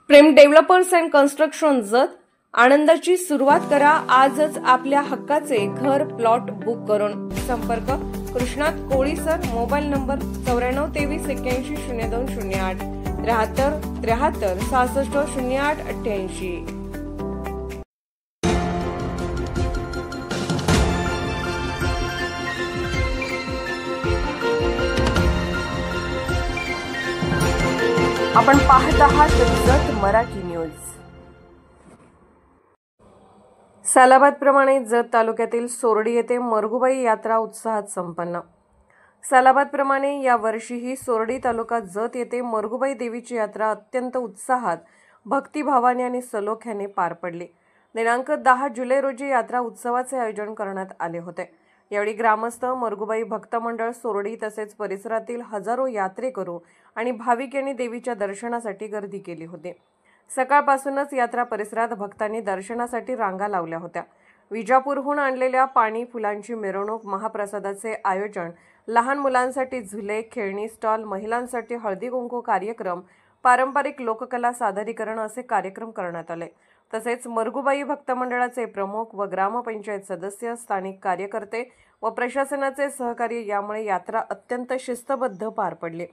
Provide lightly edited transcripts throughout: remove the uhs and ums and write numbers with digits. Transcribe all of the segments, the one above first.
Prem developers and construction जत आनंदाची सुरुवात करा आजच आपल्या हक्काचे घर प्लॉट बुक करून। संपर्क कृष्णात कोळी सर, मोबाईल नंबर 9423810208 73 73 66 08 88। आपण पाहत आहात जत मराठी न्यूज। सालाबाद प्रमाणे जत तालुक्यातील सोरडी येथे मरगुबाई यात्रा उत्साहात संपन्न। सालाबाद प्रमाणे या वर्षीही सोरडी तालुका जत येथे मरगुबाई देवीची यात्रा अत्यंत उत्साहात, भक्तिभावाने आणि सलोख्याने पार पडली। दिनांक 10 जुलै रोजी यात्रा उत्सवाचे आयोजन करण्यात आले होते। यावेळी ग्रामस्थ, मरगुबाई भक्त मंडळ सोरडी तसेच परिसरातील हजारो यात्रेकरू आणि भाविक यांनी देवीच्या दर्शनासाठी गर्दी केली होती। सकाळपासूनच यात्रा परिसरात भक्तांनी दर्शनासाठी रांगा लावल्या होत्या। विजापूरहून आणलेल्या पाणी फुलांची मिरवणूक, महाप्रसादाचे आयोजन, लहान मुलांसाठी झुले, खेळणी स्टॉल, महिलांसाठी हळदी कुंकू कार्यक्रम, पारंपरिक लोककला सादरीकरण असे कार्यक्रम करण्यात आले। तसेच मरगुबाई भक्त मंडळाचे प्रमुख व ग्रामपंचायत सदस्य, स्थानिक कार्यकर्ते व प्रशासनाचे सहकार्य यामुळे यात्रा अत्यंत शिस्तबद्ध पार पडली।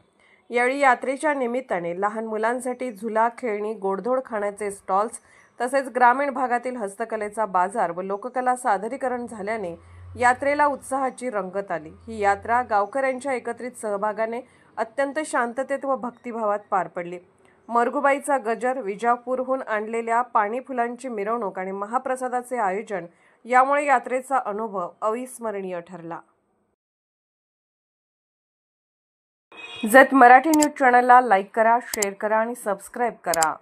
यावेळी यात्रेच्या निमित्ताने लहान मुलांसाठी झुला, खेळणी, गोडधोड खाण्याचे स्टॉल्स तसेच ग्रामीण भागातील हस्तकलेचा बाजार व लोककला सादरीकरण झाल्याने यात्रेला उत्साहाची रंगत आली। ही यात्रा गावकऱ्यांच्या एकत्रित सहभागाने अत्यंत शांततेत व भक्तिभावात पार पडली। मरगुबाईचा गजर, विजापूरहून आणलेल्या पाणी फुलांची मिरवणूक आणि महाप्रसादाचे आयोजन यामुळे यात्रेचा अनुभव अविस्मरणीय ठरला। जत मराठी न्यूज चॅनलला लाईक करा, शेअर करा आणि सबस्क्राईब करा।